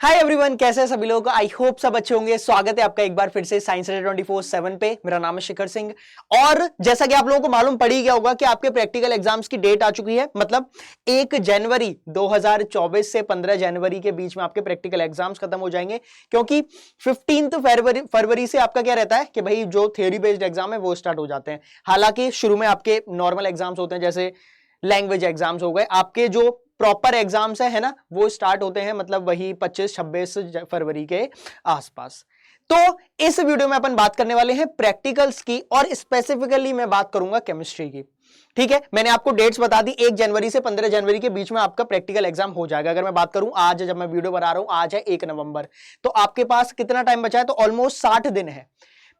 Hi everyone, कैसे हैं सभी लोग। आई होप सब अच्छे होंगे। स्वागत है आपका एक बार फिर से साइंस 24/7 पे। मेरा नाम है शिखर सिंह और जैसा कि आप लोगों को मालूम पड़ ही गया होगा कि आपके प्रैक्टिकल एग्जाम्स की डेट आ चुकी है। मतलब 1 जनवरी 2024 से 15 जनवरी के बीच में आपके प्रैक्टिकल एग्जाम्स खत्म हो जाएंगे, क्योंकि 15 फरवरी से आपका क्या रहता है कि भाई जो थ्योरी बेस्ड एग्जाम है वो स्टार्ट हो जाते हैं। हालांकि शुरू में आपके नॉर्मल एग्जाम्स होते हैं, जैसे लैंग्वेज एग्जाम्स हो गए। आपके जो प्रॉपर एग्जाम्स है ना, वो स्टार्ट होते हैं मतलब वही 25-26 फरवरी के आसपास। तो इस वीडियो में अपन बात करने वाले हैं प्रैक्टिकल्स की, और स्पेसिफिकली मैं बात करूंगा केमिस्ट्री की। ठीक है, मैंने आपको डेट्स बता दी। 1 जनवरी से 15 जनवरी के बीच में आपका प्रैक्टिकल एग्जाम हो जाएगा। अगर मैं बात करूं आज, जब मैं वीडियो बना रहा हूं, आज है 1 नवंबर, तो आपके पास कितना टाइम बचा है? तो ऑलमोस्ट 60 दिन है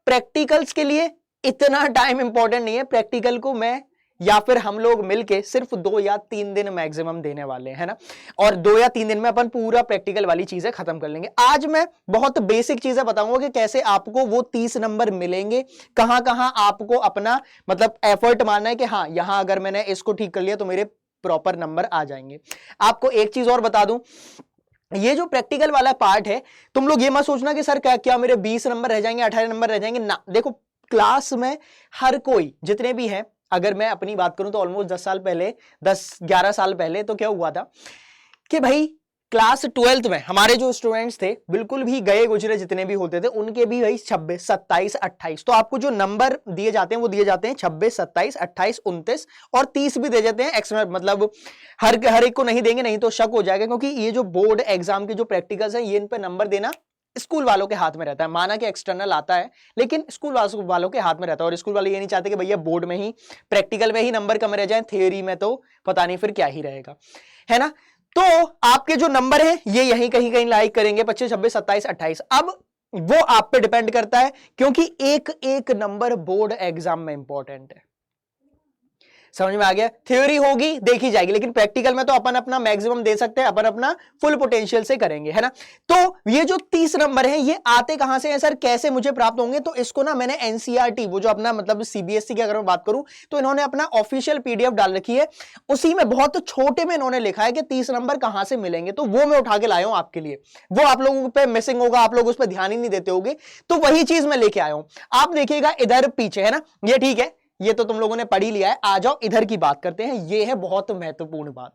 प्रैक्टिकल्स के लिए। इतना टाइम इंपॉर्टेंट नहीं है। प्रैक्टिकल को मैं या फिर हम लोग मिलके सिर्फ 2 या 3 दिन मैक्सिमम देने वाले हैं ना, और 2 या 3 दिन में अपन पूरा प्रैक्टिकल वाली चीजें खत्म कर लेंगे। आज मैं बहुत बेसिक चीजें बताऊंगा कि कैसे आपको वो 30 नंबर मिलेंगे, कहां कहां आपको अपना मतलब एफर्ट मारना है कि हाँ, यहां अगर मैंने इसको ठीक कर लिया तो मेरे प्रॉपर नंबर आ जाएंगे। आपको एक चीज और बता दूं, ये जो प्रैक्टिकल वाला पार्ट है, तुम लोग ये मत सोचना कि सर क्या क्या मेरे 20 नंबर रह जाएंगे, 18 नंबर रह जाएंगे ना। देखो, क्लास में हर कोई जितने भी हैं, अगर मैं अपनी बात करूं तो ऑलमोस्ट 10 साल पहले, 10-11 साल पहले तो क्या हुआ था कि भाई क्लास 12th में हमारे जो स्टूडेंट्स थे, बिल्कुल भी गए गुजरे जितने भी होते थे, उनके भी भाई 26, 27, 28। तो आपको जो नंबर दिए जाते हैं वो दिए जाते हैं 26, 27, 28, 29 और 30 भी दे जाते हैं एक्स्ट्रा। मतलब हर एक को नहीं देंगे, नहीं तो शक हो जाएगा, क्योंकि ये जो बोर्ड एग्जाम के जो प्रैक्टिकल्स हैं, ये इन पे नंबर देना स्कूल वालों के हाथ में रहता है। माना कि एक्सटर्नल आता है, लेकिन स्कूल वालों के हाथ में रहता है। और स्कूल वाले ये नहीं चाहते कि भैया बोर्ड में ही, प्रैक्टिकल में ही नंबर कम रह जाए, थ्योरी में तो पता नहीं फिर क्या ही रहेगा, है ना। तो आपके जो नंबर है ये यहीं कहीं कहीं लाइक करेंगे, 25, 26, 27, 28। अब वो आप पे डिपेंड करता है, क्योंकि एक एक नंबर बोर्ड एग्जाम में इंपॉर्टेंट है। समझ में आ गया? थ्योरी होगी, देखी जाएगी, लेकिन प्रैक्टिकल में तो अपन अपना मैक्सिमम दे सकते हैं, अपन अपना फुल पोटेंशियल से करेंगे, है ना। तो ये जो 30 नंबर हैं, ये आते कहां से हैं सर, कैसे मुझे प्राप्त होंगे? तो इसको ना मैंने एनसीईआरटी, वो जो अपना मतलब सीबीएसई की अगर मैं बात करूं, तो इन्होंने अपना ऑफिशियल पीडीएफ डाल रखी है। उसी में बहुत छोटे में इन्होंने लिखा है कि 30 नंबर कहां से मिलेंगे। तो वो मैं उठा के लाया हूं आपके लिए। वो आप लोगों पे मिसिंग होगा, आप लोग उस पर ध्यान ही नहीं देते होगे, तो वही चीज मैं लेके आया हूं। आप देखिएगा इधर पीछे, है ना, ये ठीक है, ये तो तुम लोगों ने पढ़ ही लिया है। आ जाओ इधर की बात करते हैं। ये है बहुत महत्वपूर्ण बात,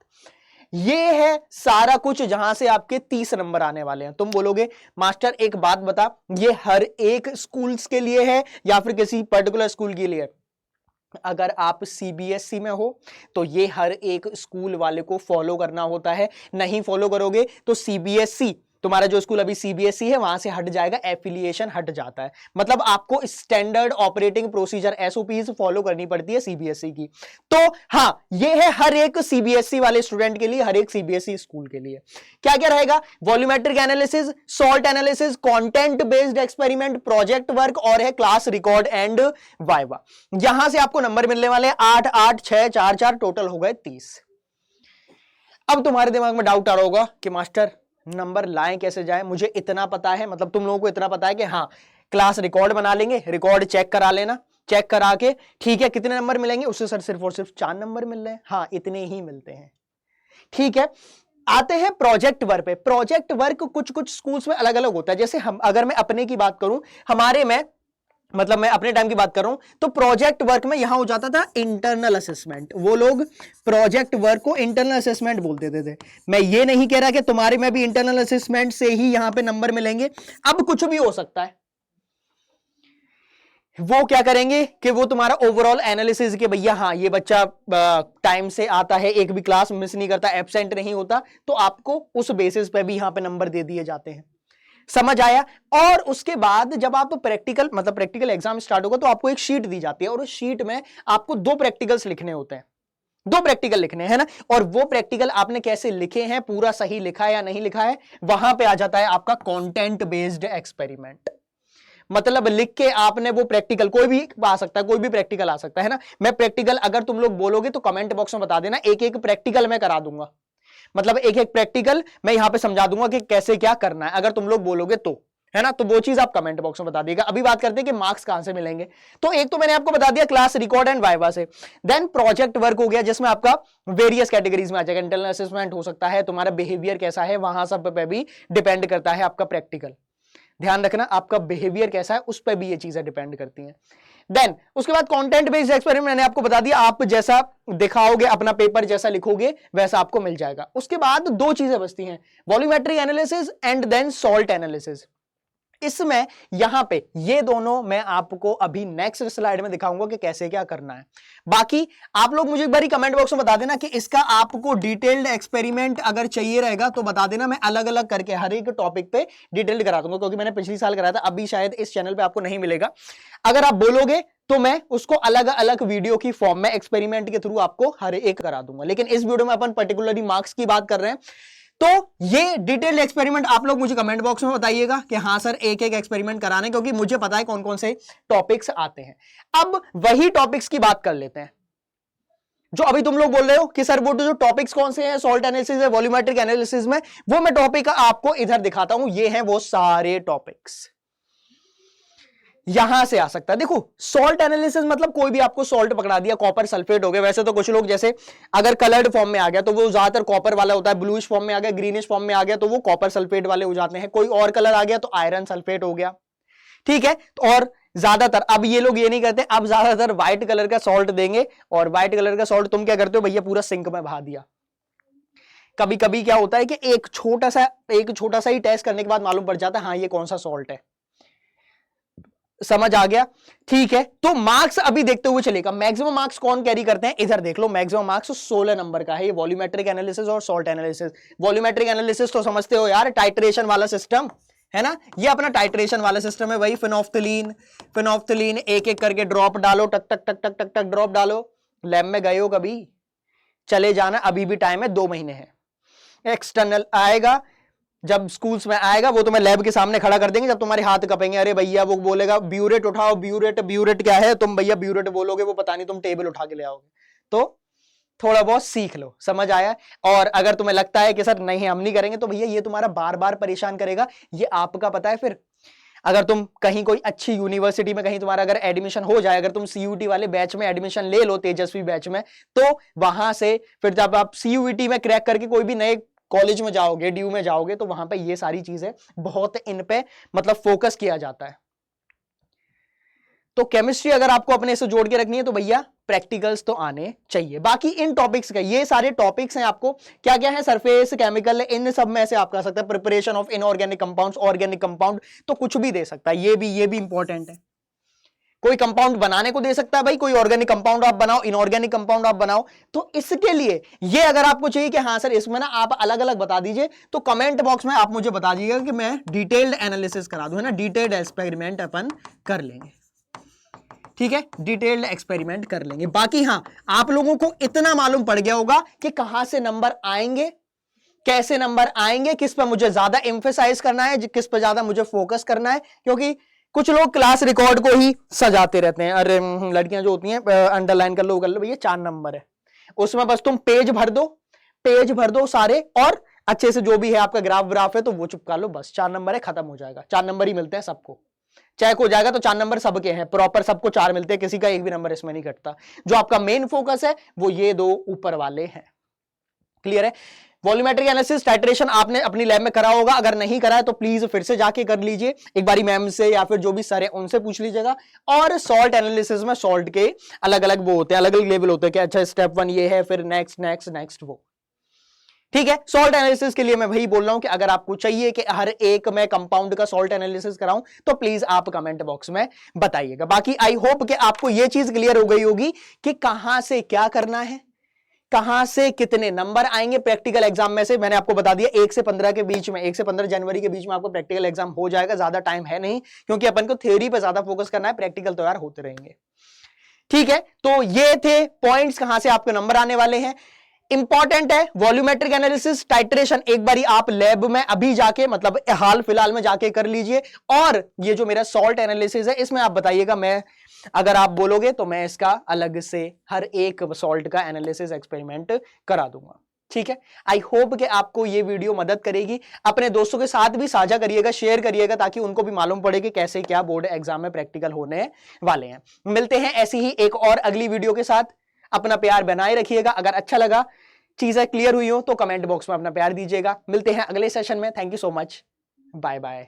ये है सारा कुछ जहां से आपके 30 नंबर आने वाले हैं। तुम बोलोगे मास्टर एक बात बता, ये हर एक स्कूल्स के लिए है या फिर किसी पर्टिकुलर स्कूल के लिए? अगर आप सीबीएसई में हो तो ये हर एक स्कूल वाले को फॉलो करना होता है। नहीं फॉलो करोगे तो सीबीएसई, तुम्हारा जो स्कूल अभी सीबीएसई है, वहां से हट जाएगा, एफिलिएशन हट जाता है। मतलब आपको standard operating procedure SOPs follow करनी पड़ती है सीबीएसई की। तो हां, ये है हर एक सीबीएसई वाले स्टूडेंट के लिए, हर एक सीबीएसई स्कूल के लिए। क्या क्या रहेगा? Volumetric analysis, salt analysis, content based experiment, project work, और है क्लास रिकॉर्ड एंड वाइवा। यहां से आपको नंबर मिलने वाले 8, 8, 6, 4, 4, टोटल हो गए 30। अब तुम्हारे दिमाग में डाउट आ रहा होगा कि मास्टर नंबर लाएं कैसे जाए? मुझे इतना पता है, मतलब तुम लोगों को इतना पता है कि हाँ, क्लास रिकॉर्ड बना लेंगे, रिकॉर्ड चेक करा लेना, चेक करा के ठीक है कितने नंबर मिलेंगे? उससे सर सिर्फ और सिर्फ 4 नंबर मिल रहे हैं। हाँ, इतने ही मिलते हैं, ठीक है। आते हैं प्रोजेक्ट वर्क पे। प्रोजेक्ट वर्क कुछ कुछ स्कूल्स में अलग अलग होता है। जैसे हम, अगर मैं अपने की बात करूं, हमारे में मतलब मैं अपने टाइम की बात कर रहा हूं, तो प्रोजेक्ट वर्क में यहां हो जाता था इंटरनल असेसमेंट। वो लोग प्रोजेक्ट वर्क को इंटरनल असेसमेंट बोल देते थे। मैं ये नहीं कह रहा कि तुम्हारे में भी इंटरनल असेसमेंट से ही यहां पे नंबर मिलेंगे। अब कुछ भी हो सकता है। वो क्या करेंगे कि वो तुम्हारा ओवरऑल एनालिसिस के भैया हाँ, ये बच्चा टाइम से आता है, एक भी क्लास मिस नहीं करता, एब्सेंट नहीं होता, तो आपको उस बेसिस पे भी यहां पे नंबर दे दिए जाते हैं। समझ आया? और उसके बाद जब आप प्रैक्टिकल मतलब प्रैक्टिकल एग्जाम स्टार्ट होगा, तो आपको एक शीट दी जाती है, और उस शीट में आपको 2 प्रैक्टिकल्स लिखने होते हैं। 2 प्रैक्टिकल लिखने हैं ना, और वो प्रैक्टिकल आपने कैसे लिखे हैं, पूरा सही लिखा है या नहीं लिखा है, वहां पे आ जाता है आपका कंटेंट बेस्ड एक्सपेरिमेंट। मतलब लिख के आपने वो प्रैक्टिकल, कोई भी आ सकता है, कोई भी प्रैक्टिकल आ सकता है ना। मैं प्रैक्टिकल अगर तुम लोग बोलोगे तो कमेंट बॉक्स में बता देना, एक एक प्रैक्टिकल मैं करा दूंगा। मतलब एक एक प्रैक्टिकल मैं यहां पे समझा दूंगा कि कैसे क्या करना है, अगर तुम लोग बोलोगे तो, है ना। तो वो चीज आप कमेंट बॉक्स में बता दिएगा। अभी बात करते हैं कि मार्क्स कहां से मिलेंगे। तो एक तो मैंने आपको बता दिया क्लास रिकॉर्ड एंड वाइवा से। देन प्रोजेक्ट वर्क हो गया जिसमें आपका वेरियस कैटेगरीज में आ जाएगा। इंटरनल असेसमेंट हो सकता है, तुम्हारा बिहेवियर कैसा है वहां सब पे भी डिपेंड करता है आपका प्रैक्टिकल। ध्यान रखना आपका बिहेवियर कैसा है उस पर भी ये चीजें डिपेंड करती हैं। देन उसके बाद कंटेंट बेस्ड एक्सपेरिमेंट मैंने आपको बता दिया, आप जैसा दिखाओगे अपना पेपर जैसा लिखोगे वैसा आपको मिल जाएगा। उसके बाद दो चीजें बचती हैं, volumetric analysis and then salt analysis. इसमें यहां पे ये दोनों मैं आपको अभी नेक्स्ट स्लाइड में दिखाऊंगा कि कैसे क्या करना है। बाकी आप लोग मुझे एक बार कमेंट बॉक्स में बता देना कि इसका आपको डिटेल्ड एक्सपेरिमेंट अगर चाहिए रहेगा तो बता देना, मैं अलग अलग करके हर एक टॉपिक पे डिटेल्ड करा दूंगा, क्योंकि मैंने पिछली साल कराया था, अभी शायद इस चैनल पे आपको नहीं मिलेगा। अगर आप बोलोगे तो मैं उसको अलग अलग वीडियो की फॉर्म में एक्सपेरिमेंट के थ्रू आपको हर एक करा दूंगा। लेकिन इस वीडियो में अपन पर्टिकुलरली मार्क्स की बात कर रहे हैं। तो ये डिटेल्ड एक्सपेरिमेंट आप लोग मुझे कमेंट बॉक्स में बताइएगा कि हाँ सर एक एक एक्सपेरिमेंट कराने, क्योंकि मुझे पता है कौन कौन से टॉपिक्स आते हैं। अब वही टॉपिक्स की बात कर लेते हैं जो अभी तुम लोग बोल रहे हो कि सर वो जो टॉपिक्स कौन से हैं, सॉल्ट एनालिसिस है, वॉल्यूमेट्रिक एनालिसिस में, वो मैं टॉपिक आपको इधर दिखाता हूं। ये हैं वो सारे टॉपिक्स, यहां से आ सकता है। देखो सॉल्ट एनालिसिस मतलब कोई भी आपको सॉल्ट पकड़ा दिया, कॉपर सल्फेट हो गया। वैसे तो कुछ लोग जैसे अगर कलर्ड फॉर्म में आ गया तो वो ज्यादातर कॉपर वाला होता है, ब्लूइश फॉर्म में आ गया, ग्रीनिश फॉर्म में आ गया तो वो कॉपर सल्फेट वाले हो जाते हैं। कोई और कलर आ गया तो आयरन सल्फेट हो गया, ठीक है। और ज्यादातर अब ये लोग ये नहीं करते, अब ज्यादातर व्हाइट कलर का सॉल्ट देंगे। और व्हाइट कलर का सॉल्ट तुम क्या करते हो भैया, पूरा सिंक में बहा दिया। कभी कभी क्या होता है कि एक छोटा सा ही टेस्ट करने के बाद मालूम पड़ जाता है हाँ ये कौन सा सॉल्ट है। समझ आ गया, ठीक है। तो मार्क्स अभी देखते हुए चलेगा। मैक्सिमम मार्क्स कौन कैरी करते हैं, इधर देख लो। मैक्सिमम मार्क्स 16 नंबर का है ये वॉल्यूमेट्रिक एनालिसिस और सॉल्ट एनालिसिस। वॉल्यूमेट्रिक एनालिसिस तो समझते हो यार, टाइट्रेशन वाला सिस्टम है ना, ये अपना टाइट्रेशन वाला सिस्टम है। वही फिनोफ्थलीन एक एक करके ड्रॉप डालो, टक टक टक टक टक टक ड्रॉप डालो। लैब में गए हो कभी, चले जाना, अभी भी टाइम है, 2 महीने है। एक्सटर्नल आएगा, जब स्कूल्स में आएगा वो तुम्हें लैब के सामने खड़ा कर देंगे, जब तुम्हारे हाथ कपेंगे, अरे भैया वो बोलेगा ब्यूरेट उठाओ, ब्यूरेट क्या है, तुम भैया ब्यूरेट बोलोगे, वो पता नहीं तुम टेबल उठा के ले आओगे। तो थोड़ा बहुत सीख लो, समझ आया। और अगर तुम्हें लगता है कि सर नहीं हम नहीं करेंगे, तो भैया ये तुम्हारा बार बार परेशान करेगा, ये आपका पता है। फिर अगर तुम कहीं कोई अच्छी यूनिवर्सिटी में कहीं तुम्हारा अगर एडमिशन हो जाए, अगर तुम सीयूटी वाले बैच में एडमिशन ले लो, तेजस्वी बैच में, तो वहां से फिर जब आप सीयूटी में क्रैक करके कोई भी नए कॉलेज में जाओगे, ड्यू में जाओगे, तो वहां पे ये सारी चीजें बहुत इन पे मतलब फोकस किया जाता है। तो केमिस्ट्री अगर आपको अपने से जोड़ के रखनी है तो भैया प्रैक्टिकल्स तो आने चाहिए। बाकी इन टॉपिक्स का, ये सारे टॉपिक्स हैं आपको क्या क्या है, सरफेस, केमिकल, इन सब में से आप कर सकते हैं। Preparation of inorganic compounds, organic compound, तो कुछ भी दे सकता है। ये भी इंपॉर्टेंट है। कोई कंपाउंड बनाने को दे सकता है भाई, कोई ऑर्गेनिक कंपाउंड आप बनाओ, इनऑर्गेनिक कंपाउंड आप बनाओ। तो इसके लिए ये अगर आपको चाहिए कि हाँ सर इसमें ना आप अलग अलग बता दीजिए, तो कमेंट बॉक्स में आप मुझे बता दीजिएगा कि मैं डिटेल्ड एनालिसिस करा दूं, है ना। डिटेल्ड एक्सपेरिमेंट अपन कर लेंगे, ठीक है, डिटेल्ड एक्सपेरिमेंट कर लेंगे। बाकी हाँ आप लोगों को इतना मालूम पड़ गया होगा कि कहां से नंबर आएंगे, कैसे नंबर आएंगे, किस पर मुझे ज्यादा एम्फेसाइज करना है, किस पर ज्यादा मुझे फोकस करना है। क्योंकि कुछ लोग क्लास रिकॉर्ड को ही सजाते रहते हैं, अरे लड़कियां जो होती हैं अंडरलाइन कर लो भैया 4 नंबर है, उसमें बस तुम पेज भर दो सारे, और अच्छे से जो भी है आपका ग्राफ है तो वो चिपका लो, बस 4 नंबर है, खत्म हो जाएगा। 4 नंबर ही मिलते हैं सबको, चेक हो जाएगा तो 4 नंबर सबके हैं, प्रॉपर सबको 4 मिलते हैं, किसी का एक भी नंबर इसमें नहीं कटता। जो आपका मेन फोकस है वो ये 2 ऊपर वाले हैं। क्लियर है। वॉल्यूमेट्रिक एनालिसिस टाइट्रेशन आपने अपनी लैब में करा होगा, अगर नहीं करा है तो प्लीज फिर से जाके कर लीजिए, एक बारी मैम से या फिर जो भी सर है उनसे पूछ लीजिएगा। और सॉल्ट एनालिसिस में सॉल्ट के अलग अलग वो होते हैं, अलग अलग लेवल होते हैं कि अच्छा स्टेप 1 ये है, फिर नेक्स्ट वो, ठीक है। सॉल्ट एनालिसिस के लिए मैं वही बोल रहा हूं कि अगर आपको चाहिए कि हर एक मैं कंपाउंड का सॉल्ट एनालिसिस कराऊं तो प्लीज आप कमेंट बॉक्स में बताइएगा। बाकी आई होप कि आपको यह चीज क्लियर हो गई होगी कि कहां से क्या करना है, कहां से कितने नंबर आएंगे प्रैक्टिकल एग्जाम में से। मैंने आपको बता दिया 1 से 15 के बीच में, 1 से 15 जनवरी के बीच में आपको प्रैक्टिकल एग्जाम हो जाएगा। ज्यादा टाइम है नहीं, क्योंकि अपन को थ्योरी पे ज्यादा फोकस करना है, प्रैक्टिकल तो यार होते रहेंगे, ठीक है। तो ये थे पॉइंट्स कहां से आपके नंबर आने वाले हैं। इंपॉर्टेंट है वॉल्यूमेट्रिक एनालिसिस, टाइट्रेशन एक बारी आप लैब में अभी जाके मतलब हाल फिलहाल में जाके कर लीजिए। और ये जो मेरा सॉल्ट एनालिसिस है इसमें आप बताइएगा, मैं अगर आप बोलोगे तो मैं इसका अलग से हर एक सॉल्ट का एनालिसिस एक्सपेरिमेंट करा दूंगा। ठीक है, आई होप कि आपको ये वीडियो मदद करेगी। अपने दोस्तों के साथ भी साझा करिएगा, शेयर करिएगा, ताकि उनको भी मालूम पड़े कि कैसे क्या बोर्ड एग्जाम में प्रैक्टिकल होने वाले हैं। मिलते हैं ऐसी ही एक और अगली वीडियो के साथ। अपना प्यार बनाए रखिएगा। अगर अच्छा लगा, चीजें क्लियर हुई हो तो कमेंट बॉक्स में अपना प्यार दीजिएगा। मिलते हैं अगले सेशन में। Thank you so much. Bye bye.